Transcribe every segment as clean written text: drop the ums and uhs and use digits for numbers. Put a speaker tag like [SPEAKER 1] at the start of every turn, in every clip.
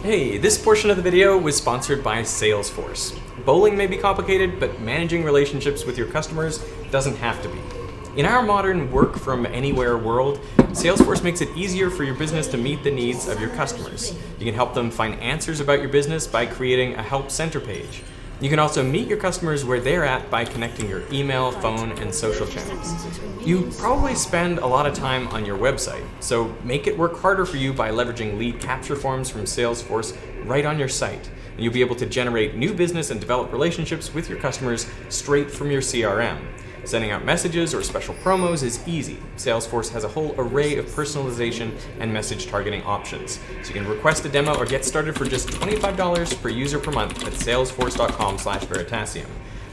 [SPEAKER 1] Hey, this portion of the video was sponsored by Salesforce. Bowling may be complicated, but managing relationships with your customers doesn't have to be. In our modern work-from-anywhere world, Salesforce makes it easier for your business to meet the needs of your customers. You can help them find answers about your business by creating a Help Center page. You can also meet your customers where they're at by connecting your email, phone, and social channels. You probably spend a lot of time on your website, so make it work harder for you by leveraging lead capture forms from Salesforce right on your site. And you'll be able to generate new business and develop relationships with your customers straight from your CRM. Sending out messages or special promos is easy. Salesforce has a whole array of personalization and message targeting options. So you can request a demo or get started for just $25 per user per month at salesforce.com/Veritasium.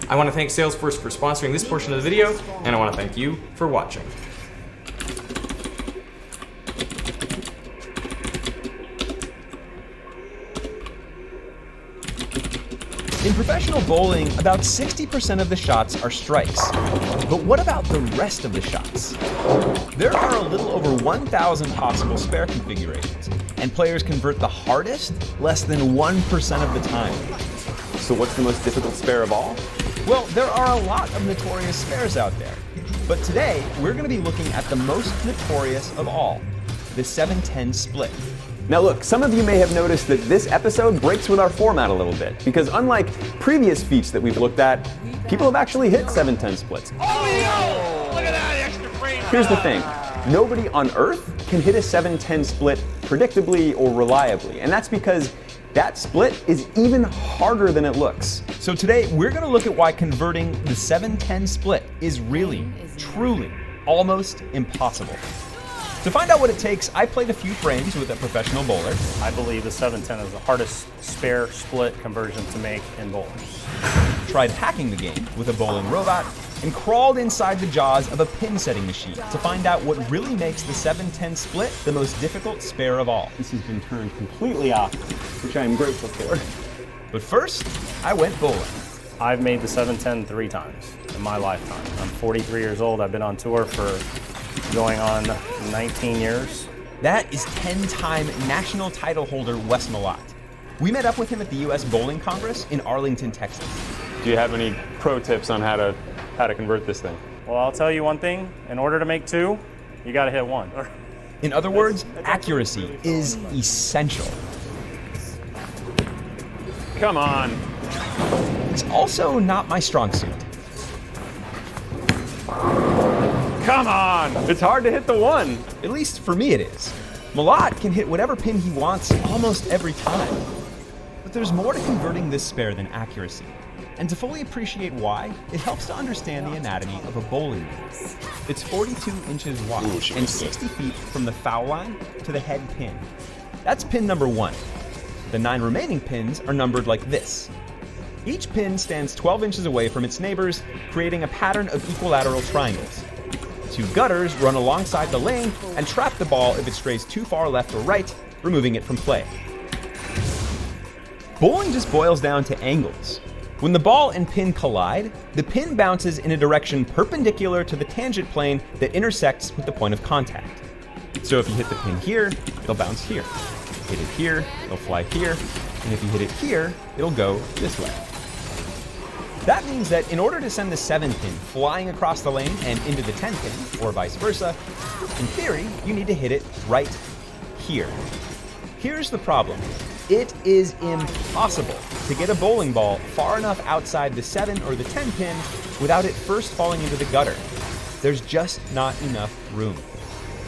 [SPEAKER 1] I want to thank Salesforce for sponsoring this portion of the video, and I want to thank you for watching.
[SPEAKER 2] In professional bowling, about 60% of the shots are strikes. But what about the rest of the shots? There are a little over 1,000 possible spare configurations, and players convert the hardest less than 1% of the time.
[SPEAKER 3] So what's the most difficult spare of all?
[SPEAKER 2] Well, there are a lot of notorious spares out there. But today, we're going to be looking at the most notorious of all, the 7-10 split.
[SPEAKER 3] Now look, some of you may have noticed that this episode breaks with our format a little bit, because unlike previous feats that we've looked at, people have actually hit 7-10 splits.
[SPEAKER 4] Oh, yo! Look at that extra frame.
[SPEAKER 3] Here's the thing, nobody on Earth can hit a 7-10 split predictably or reliably, and that's because that split is even harder than it looks.
[SPEAKER 2] So today, we're going to look at why converting the 7-10 split is really, truly, almost impossible. To find out what it takes, I played a few frames with a professional bowler.
[SPEAKER 5] I believe the 7-10 is the hardest spare split conversion to make in bowling.
[SPEAKER 2] Tried hacking the game with a bowling robot, and crawled inside the jaws of a pin setting machine to find out what really makes the 7-10 split the most difficult spare of all.
[SPEAKER 3] This has been turned completely off, which I am grateful for.
[SPEAKER 2] But first, I went bowling.
[SPEAKER 5] I've made the 7-10 3 times in my lifetime. I'm 43 years old. I've been on tour for going on 19 years.
[SPEAKER 2] That is 10-time national title holder Wes Malott. We met up with him at the U.S. Bowling Congress in Arlington, Texas.
[SPEAKER 3] Do you have any pro tips on how to convert this thing?
[SPEAKER 5] Well, I'll tell you one thing. In order to make 2, you got to hit 1.
[SPEAKER 2] In other words, accuracy is essential.
[SPEAKER 3] Come on.
[SPEAKER 2] It's also not my strong suit.
[SPEAKER 3] Come on! It's hard to hit the 1.
[SPEAKER 2] At least for me it is. Malott can hit whatever pin he wants almost every time. But there's more to converting this spare than accuracy. And to fully appreciate why, it helps to understand the anatomy of a bowling ball. It's 42 inches wide and 60 feet from the foul line to the head pin. That's pin number 1. The 9 remaining pins are numbered like this. Each pin stands 12 inches away from its neighbors, creating a pattern of equilateral triangles. 2 gutters run alongside the lane and trap the ball if it strays too far left or right, removing it from play. Bowling just boils down to angles. When the ball and pin collide, the pin bounces in a direction perpendicular to the tangent plane that intersects with the point of contact. So if you hit the pin here, it'll bounce here. Hit it here, it'll fly here, and if you hit it here, it'll go this way. That means that in order to send the 7-pin flying across the lane and into the 10-pin, or vice versa, in theory, you need to hit it right here. Here's the problem. It is impossible to get a bowling ball far enough outside the 7 or the 10-pin without it first falling into the gutter. There's just not enough room.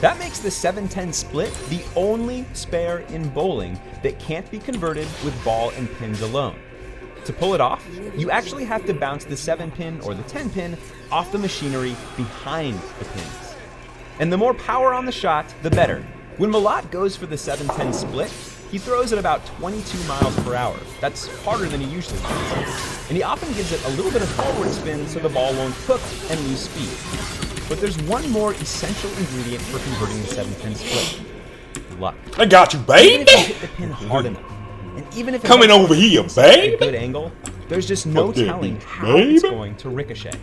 [SPEAKER 2] That makes the 7-10 split the only spare in bowling that can't be converted with ball and pins alone. To pull it off, you actually have to bounce the 7-pin or the 10-pin off the machinery behind the pins. And the more power on the shot, the better. When Malott goes for the 7-10 split, he throws at about 22 miles per hour. That's harder than he usually does. And he often gives it a little bit of forward spin so the ball won't hook and lose speed. But there's one more essential ingredient for converting the 7-pin split. Luck.
[SPEAKER 4] I got you, baby!
[SPEAKER 2] Even if you hit the pin hard enough, and even if it
[SPEAKER 4] Coming
[SPEAKER 2] hits
[SPEAKER 4] over here,
[SPEAKER 2] at
[SPEAKER 4] baby!
[SPEAKER 2] a good angle, there's just no
[SPEAKER 4] Fuck that
[SPEAKER 2] telling
[SPEAKER 4] bitch,
[SPEAKER 2] how it's
[SPEAKER 4] baby.
[SPEAKER 2] going to ricochet.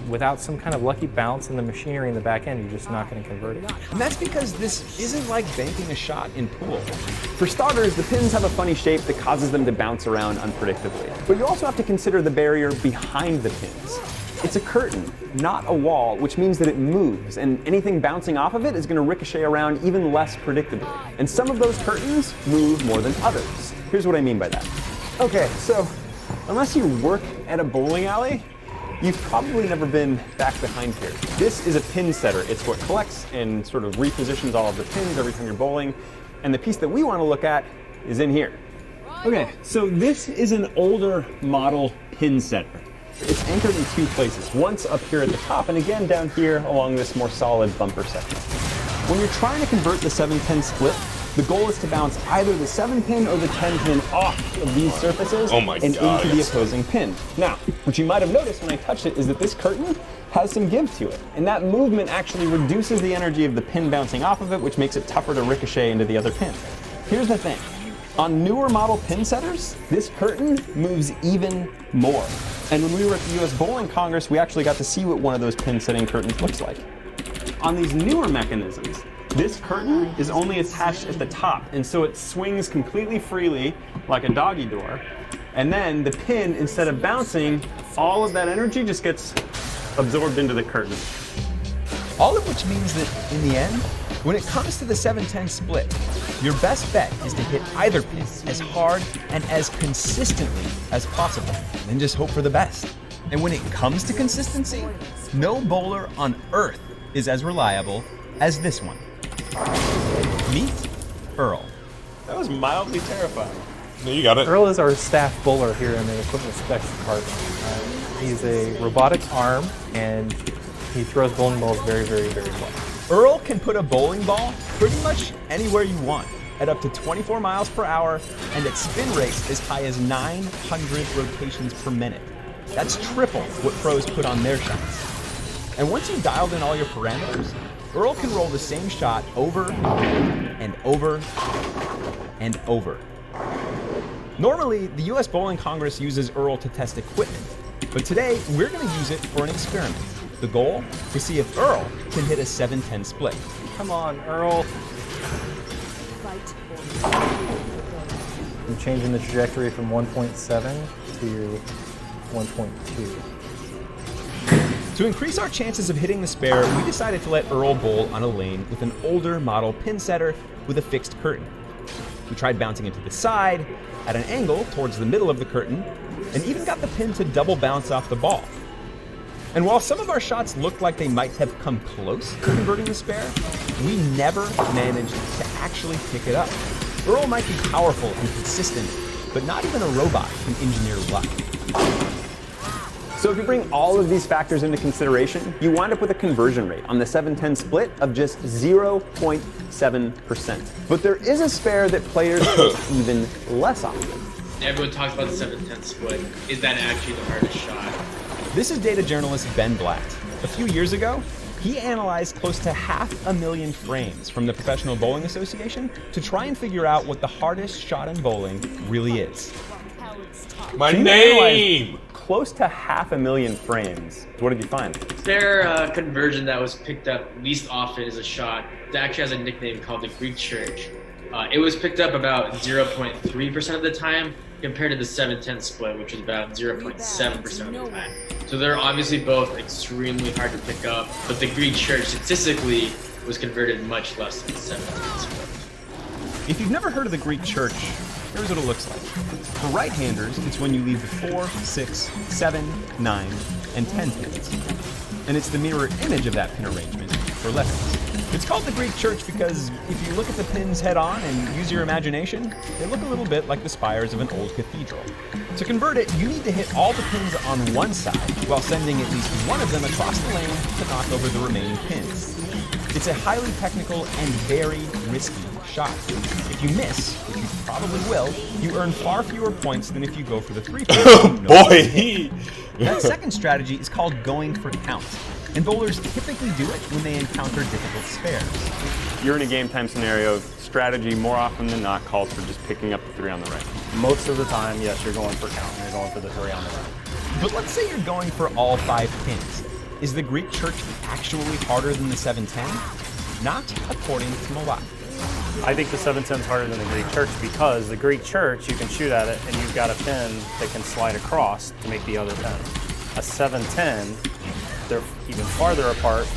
[SPEAKER 5] without some kind of lucky bounce in the machinery in the back end, you're just not going to convert it.
[SPEAKER 2] And that's because this isn't like banking a shot in pool.
[SPEAKER 3] For starters, the pins have a funny shape that causes them to bounce around unpredictably. But you also have to consider the barrier behind the pins. It's a curtain, not a wall, which means that it moves, and anything bouncing off of it is going to ricochet around even less predictably. And some of those curtains move more than others. Here's what I mean by that. Okay, so unless you work at a bowling alley, you've probably never been back behind here. This is a pin setter. It's what collects and sort of repositions all of the pins every time you're bowling. And the piece that we want to look at is in here. Okay, so this is an older model pin setter. It's anchored in two places, once up here at the top and again down here along this more solid bumper section. When you're trying to convert the 7-10 split, the goal is to bounce either the 7-pin or the 10-pin off of these surfaces and into the opposing pin. Now, what you might have noticed when I touched it is that this curtain has some give to it, and that movement actually reduces the energy of the pin bouncing off of it, which makes it tougher to ricochet into the other pin. Here's the thing. On newer model pin setters, this curtain moves even more. And when we were at the US Bowling Congress, we actually got to see what one of those pin setting curtains looks like. On these newer mechanisms, this curtain is only attached at the top, and so it swings completely freely like a doggy door. And then the pin, instead of bouncing, all of that energy just gets absorbed into the curtain.
[SPEAKER 2] All of which means that in the end, when it comes to the 7-10 split, your best bet is to hit either pin as hard and as consistently as possible, and just hope for the best. And when it comes to consistency, no bowler on earth is as reliable as this one. Meet Earl.
[SPEAKER 3] That was mildly terrifying.
[SPEAKER 4] No, you got it.
[SPEAKER 5] Earl is our staff bowler here in the equipment specs department. He's a robotic arm, and he throws bowling balls very, very, very well.
[SPEAKER 2] Earl can put a bowling ball pretty much anywhere you want, at up to 24 miles per hour and at spin rates as high as 900 rotations per minute. That's triple what pros put on their shots. And once you've dialed in all your parameters, Earl can roll the same shot over and over and over. Normally, the US Bowling Congress uses Earl to test equipment, but today we're going to use it for an experiment. The goal? To see if Earl can hit a 7-10 split.
[SPEAKER 5] Come on, Earl. I'm changing the trajectory from 1.7 to 1.2.
[SPEAKER 2] To increase our chances of hitting the spare, we decided to let Earl bowl on a lane with an older model pin setter with a fixed curtain. We tried bouncing it to the side, at an angle towards the middle of the curtain, and even got the pin to double bounce off the ball. And while some of our shots looked like they might have come close to converting the spare, we never managed to actually pick it up. Earl might be powerful and consistent, but not even a robot can engineer luck.
[SPEAKER 3] So if you bring all of these factors into consideration, you wind up with a conversion rate on the 7-10 split of just 0.7%. But there is a spare that players hit even less often.
[SPEAKER 6] Everyone talks about the 7-10 split. Is that actually the hardest shot?
[SPEAKER 2] This is data journalist Ben Blatt. A few years ago, he analyzed close to 500,000 frames from the Professional Bowling Association to try and figure out what the hardest shot in bowling really is.
[SPEAKER 4] My name!
[SPEAKER 3] Close to 500,000 frames. What did you find?
[SPEAKER 6] Their conversion that was picked up least often is a shot that actually has a nickname called the Greek Church. It was picked up about 0.3% of the time compared to the 7-10 split, which was about 0.7% of the time. So they're obviously both extremely hard to pick up, but the Greek Church statistically was converted much less than the 7-10 split.
[SPEAKER 2] If you've never heard of the Greek Church, here's what it looks like. For right-handers, it's when you leave the 4, 6, 7, 9, and 10 pins. And it's the mirror image of that pin arrangement for lefties. It's called the Greek Church because if you look at the pins head on and use your imagination, they look a little bit like the spires of an old cathedral. To convert it, you need to hit all the pins on one side while sending at least one of them across the lane to knock over the remaining pins. It's a highly technical and very risky shot. If you miss, which you probably will, you earn far fewer points than if you go for the 3 pins.
[SPEAKER 4] Boy!
[SPEAKER 2] That second strategy is called going for count, and bowlers typically do it when they encounter difficult spares.
[SPEAKER 3] You're in a game time scenario, strategy more often than not calls for just picking up the 3 on the right.
[SPEAKER 5] Most of the time, yes, you're going for count. You're going for the 3 on the right.
[SPEAKER 2] But let's say you're going for all 5 pins. Is the Greek church actually harder than the 710? Not according to Malak.
[SPEAKER 5] I think the 710 is harder than the Greek church because the Greek church, you can shoot at it and you've got a pin that can slide across to make the other pin. A 710, they're even farther apart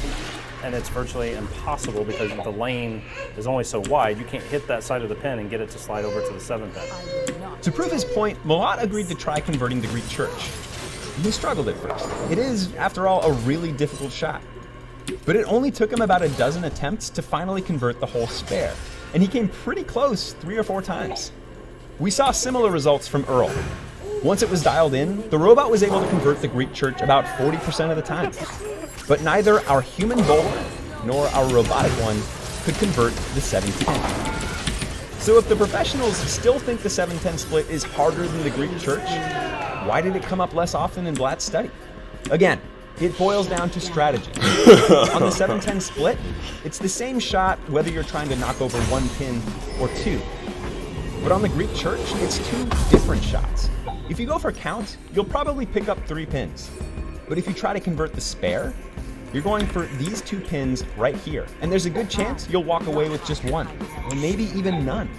[SPEAKER 5] and it's virtually impossible because the lane is only so wide, you can't hit that side of the pin and get it to slide over to the 7 pin.
[SPEAKER 2] To prove his point, Malak agreed to try converting the Greek church. He struggled at first. It is, after all, a really difficult shot. But it only took him about a dozen attempts to finally convert the whole spare, and he came pretty close 3 or 4 times. We saw similar results from Earl. Once it was dialed in, the robot was able to convert the Greek church about 40% of the time. But neither our human bowler nor our robotic one could convert the 710. So if the professionals still think the 710 split is harder than the Greek church, why did it come up less often in Blatt's study? Again, it boils down to strategy. On the 710 split, it's the same shot whether you're trying to knock over 1 pin or 2. But on the Greek church, it's 2 different shots. If you go for count, you'll probably pick up 3 pins. But if you try to convert the spare, you're going for these 2 pins right here. And there's a good chance you'll walk away with just 1, or maybe even none.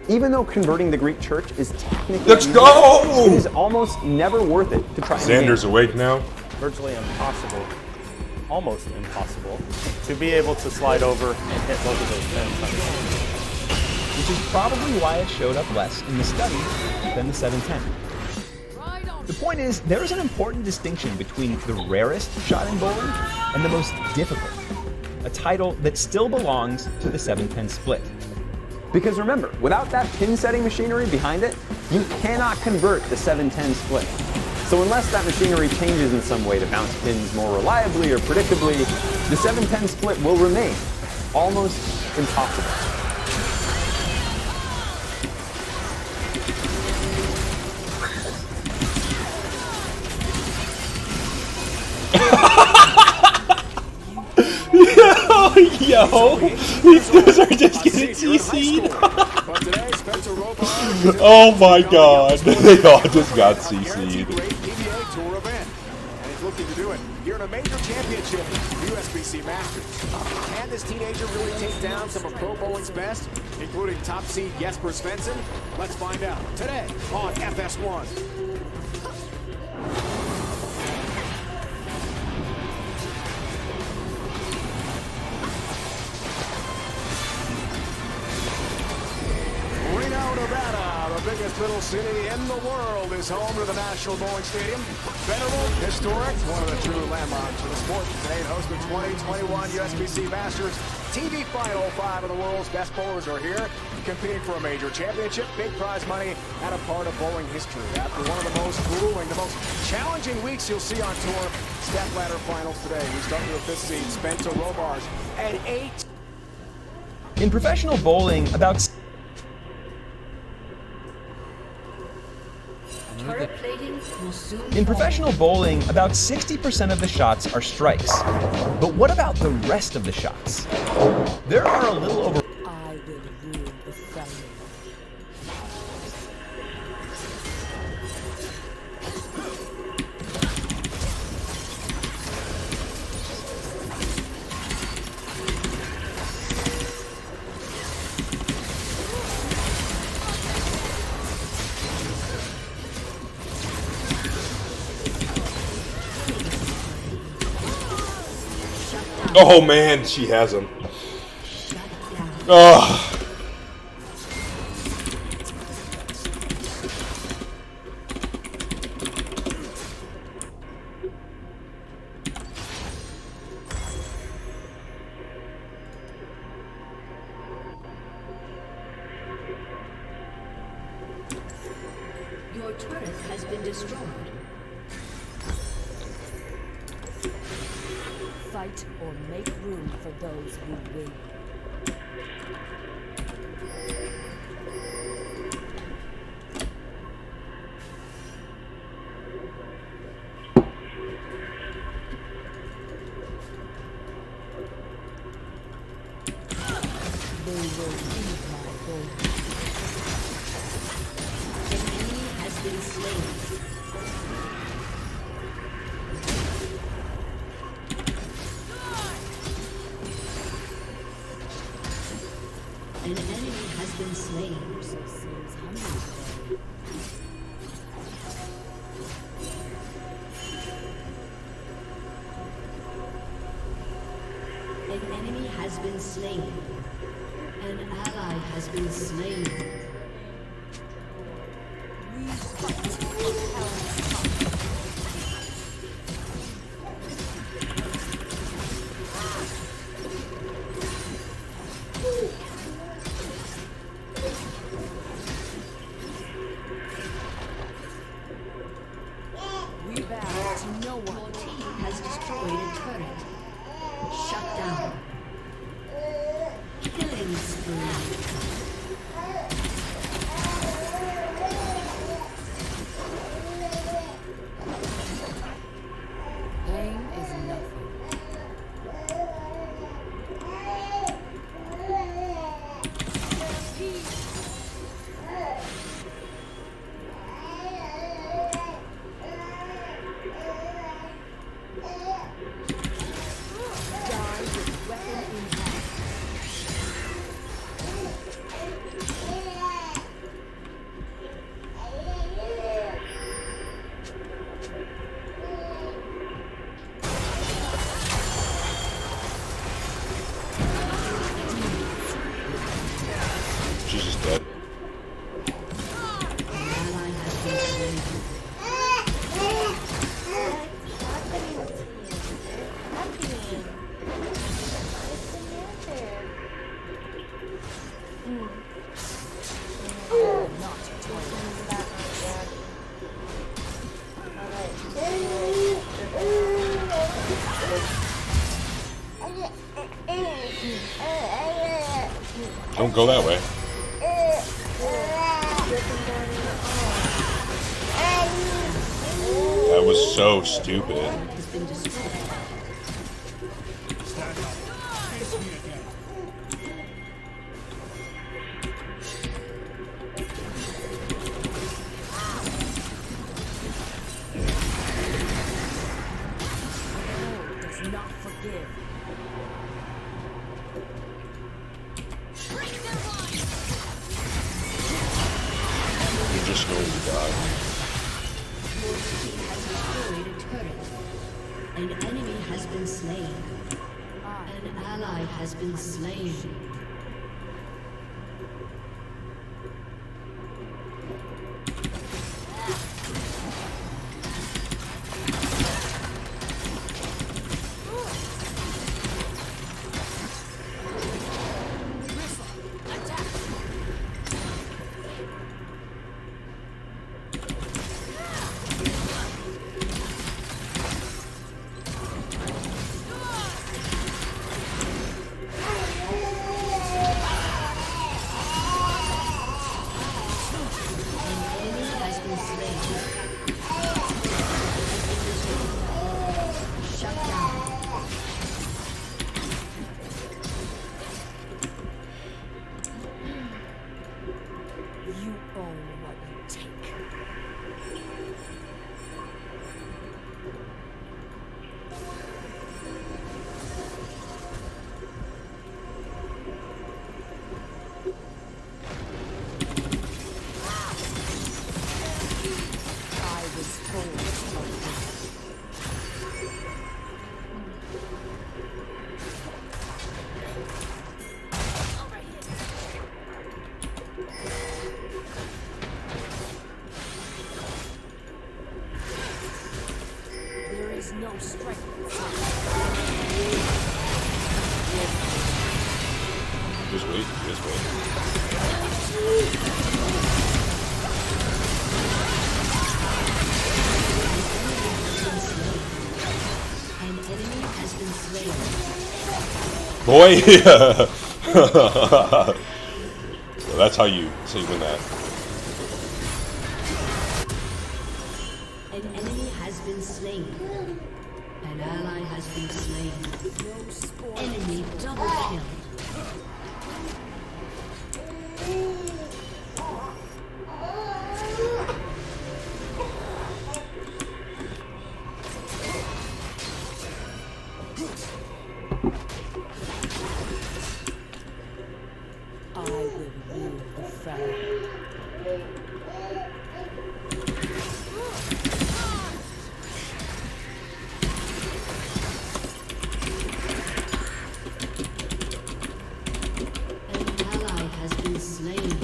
[SPEAKER 3] Even though converting the Greek church is technically
[SPEAKER 4] Let's go!
[SPEAKER 3] it is almost never worth it to try and
[SPEAKER 4] Xander's
[SPEAKER 3] game.
[SPEAKER 4] awake now.
[SPEAKER 5] Virtually impossible, almost impossible, to be able to slide over and hit both of those pins.
[SPEAKER 2] Which is probably why it showed up less in the study than the 710. The point is, there is an important distinction between the rarest shot in bowling and the most difficult, a title that still belongs to the 710 split.
[SPEAKER 3] Because remember, without that pin setting machinery behind it, you cannot convert the 710 split. So unless that machinery changes in some way to bounce pins more reliably or predictably, the 710 split will remain almost impossible.
[SPEAKER 4] Yo, these dudes are just getting CC'd. Oh my god, they all just got CC'd.
[SPEAKER 7] Looking to do it here in a major championship, USBC Masters. Can this teenager really take down some of pro bowling's best, including top seed Jesper Svensson? Let's find out today on FS1. Nevada, the biggest little city in the world, is home to the National Bowling Stadium. Venerable, historic, one of the true landmarks of the sport. Today it hosts the 2021 USBC Masters TV Final. 5 of the world's best bowlers are here, competing for a major championship, big prize money, and a part of bowling history. After one of the most grueling, the most challenging weeks you'll see on tour, step ladder finals today. We start with the 5th seed, Spencer Robars, at 8.
[SPEAKER 2] In professional bowling, about In professional bowling, about 60% of the shots are strikes. But what about the rest of the shots? There are a little over...
[SPEAKER 8] I will rule the family.
[SPEAKER 4] Oh man, she has him. Oh.
[SPEAKER 8] Your turret has been destroyed. Fight or make room for those who win. They will leave my gold. An enemy has been slain. An enemy has been slain. So seems hungry today. An enemy has been slain. An ally has been slain. We bow to no one. Your team has destroyed a turret. Shut down. Killing spree. Pain is nothing. Die with weapon in hand.
[SPEAKER 4] She's just dead.
[SPEAKER 8] An ally has been slain.
[SPEAKER 4] Don't go that way. That was so stupid.
[SPEAKER 8] Has been destroyed. Does not forgive.
[SPEAKER 4] You're just going to die.
[SPEAKER 8] Your team has destroyed a turret. An enemy has been slain. An ally has been slain. You own what you take. I was told of this. There is no strength.
[SPEAKER 4] Just wait. Just wait.
[SPEAKER 8] An enemy has been slain.
[SPEAKER 4] Boy. So that's how you win that.
[SPEAKER 8] An enemy has been slain. An ally has been slain. Enemy double kill. I
[SPEAKER 9] will rule the Falcon.
[SPEAKER 8] An ally has been slain.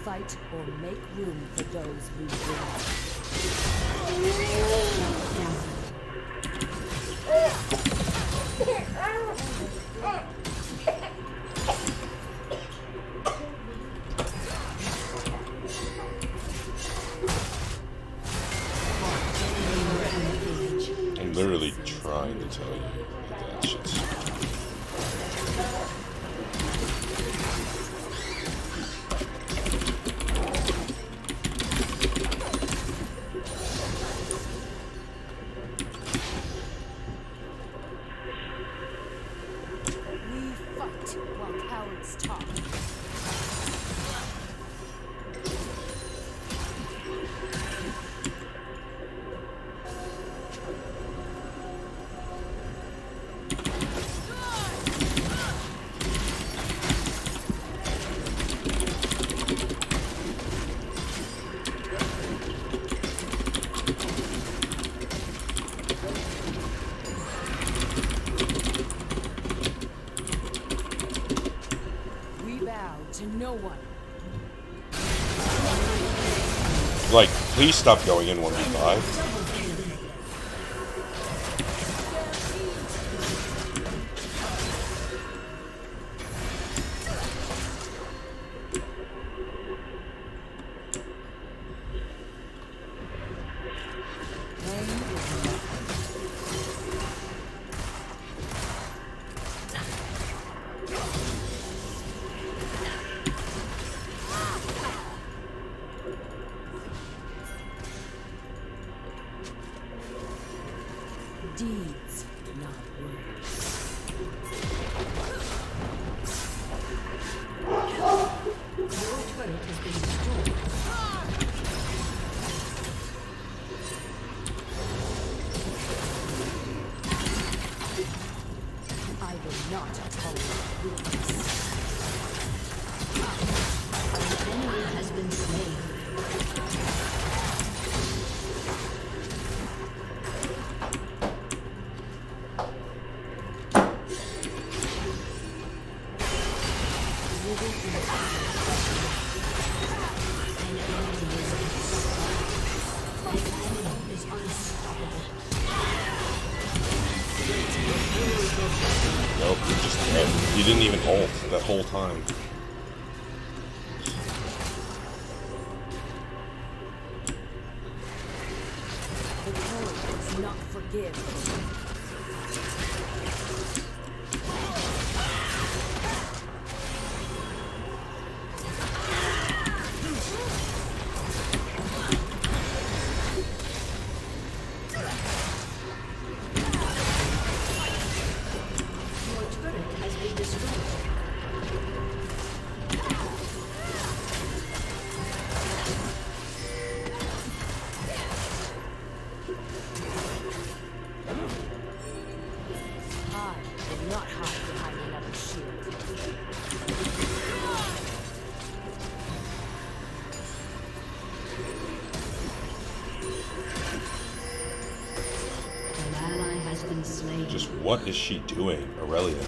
[SPEAKER 9] Fight or make room for those we will.
[SPEAKER 4] I'm literally trying to tell you that shit's...
[SPEAKER 9] We fight while cowards talk. We bow to no one.
[SPEAKER 4] Like, please stop going in 1v5.
[SPEAKER 9] Deeds, not words.
[SPEAKER 8] Your turret has been destroyed.
[SPEAKER 9] I will not tolerate weakness.
[SPEAKER 8] An enemy has been slain.
[SPEAKER 4] Nope, you're just dead. You didn't even ult that whole time.
[SPEAKER 9] The world does not forgive.
[SPEAKER 8] Your turret has been destroyed.
[SPEAKER 9] I will not hide behind another shield.
[SPEAKER 8] An ally has been slain.
[SPEAKER 4] Just what is she doing, Aurelia?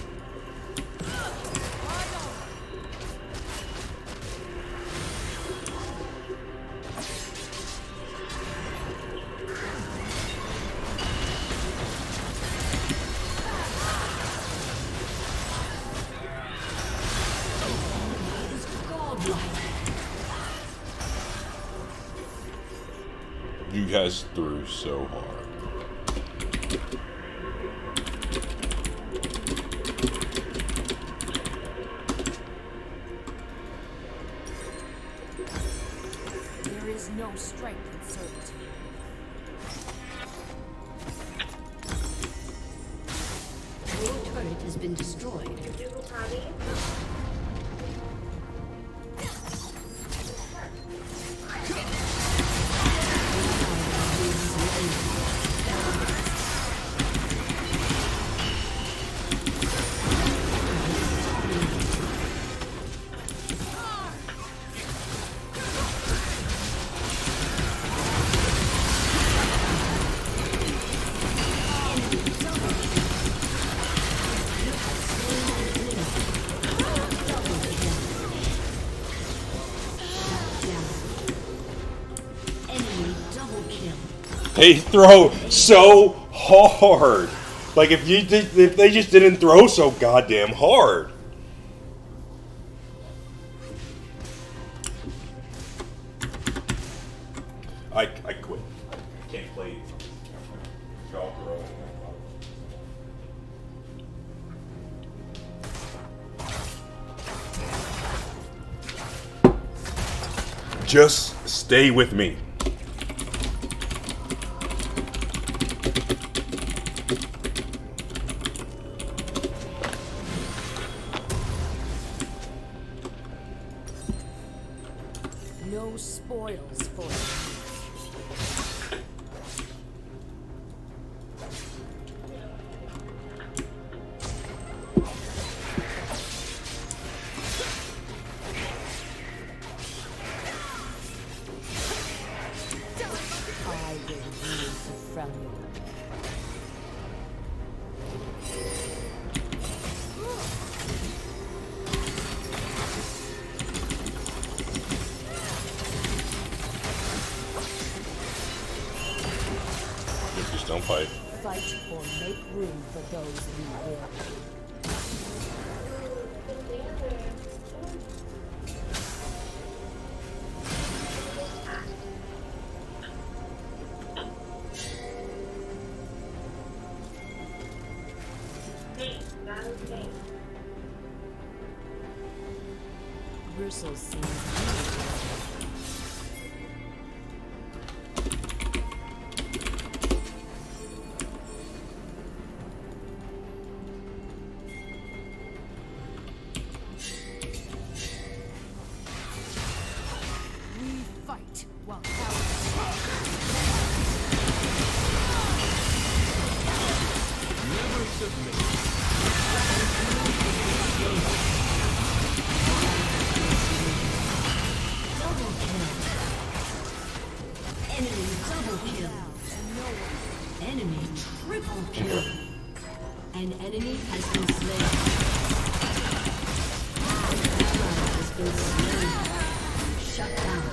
[SPEAKER 4] You guys threw so hard.
[SPEAKER 9] There is no strength in servitude.
[SPEAKER 8] Your turret has been destroyed.
[SPEAKER 4] They throw so hard. Like if they just didn't throw so goddamn hard. I quit. I can't play. Just stay with me.
[SPEAKER 9] No spoils for you. I will move from you.
[SPEAKER 4] Just don't fight.
[SPEAKER 9] Fight or make room for those we will. Bristle seems we fight while
[SPEAKER 8] Enemy double kill. Enemy triple kill. An enemy has been slain. An ally has been slain. Shut down.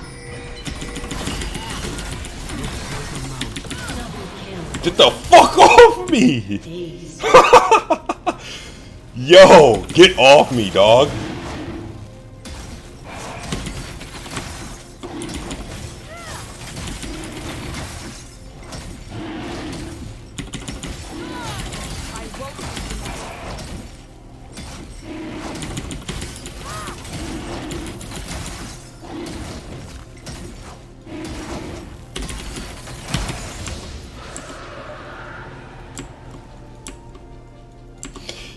[SPEAKER 8] Double kill.
[SPEAKER 4] Get the fuck off me!
[SPEAKER 8] Ace.
[SPEAKER 4] Yo, get off me, dog.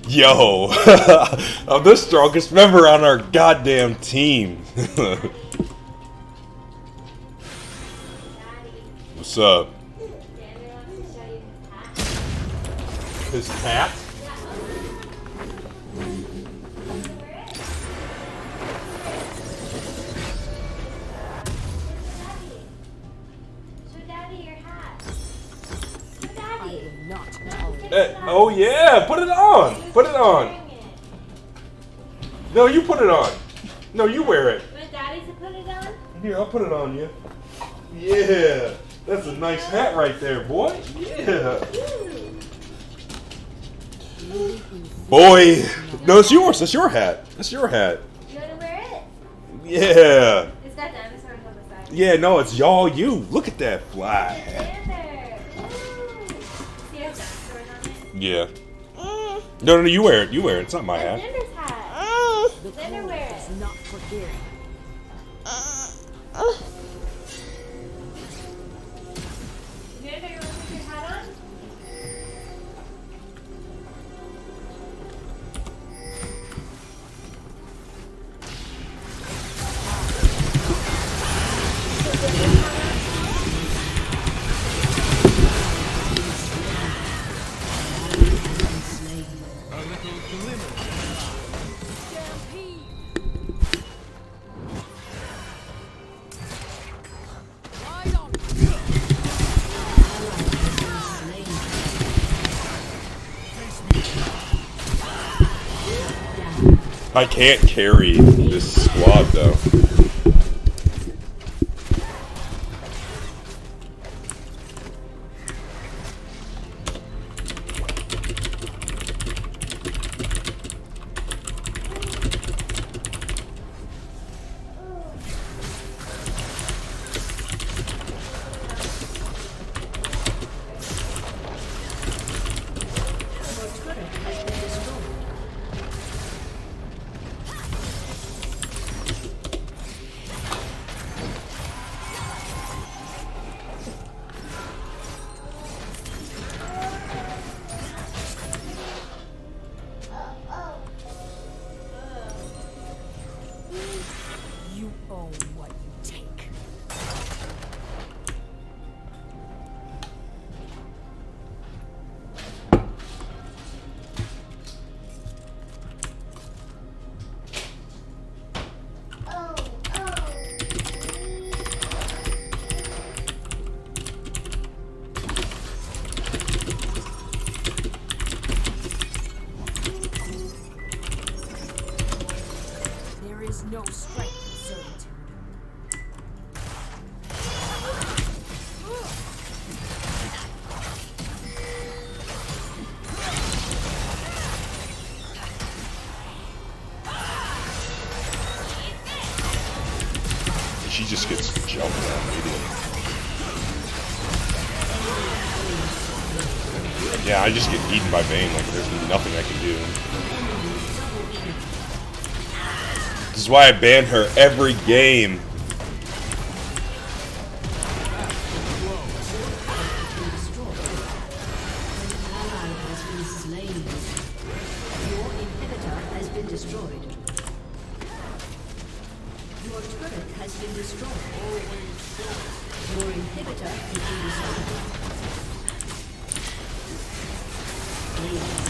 [SPEAKER 4] Yo, I'm the strongest member on our goddamn team. What's up? His hat? Oh yeah, put it on. Put it on. No, you put it on. No, you wear it.
[SPEAKER 10] Want Daddy to put it on?
[SPEAKER 4] Here, I'll put it on you. Yeah, that's a nice hat right there, boy. Yeah. Boy, no, it's yours. That's your hat. That's your hat.
[SPEAKER 10] You want to wear it?
[SPEAKER 4] Yeah.
[SPEAKER 10] It's got dinosaurs on the side.
[SPEAKER 4] Yeah, no, it's y'all you. Look at that fly hat.
[SPEAKER 10] See, it has dinosaurs on it.
[SPEAKER 4] Yeah. No, you wear it. You wear it. It's not my hat.
[SPEAKER 10] Xander's hat. Xander wear it.
[SPEAKER 9] not forgive.
[SPEAKER 10] Xander, you want to put your hat on?
[SPEAKER 4] I can't carry this squad though.
[SPEAKER 9] You own what you take. There is no strength in servitude.
[SPEAKER 4] She just gets jumped on immediately. Yeah, I just get eaten by Vayne, like there's nothing I can do. This is why I ban her every game.
[SPEAKER 8] Your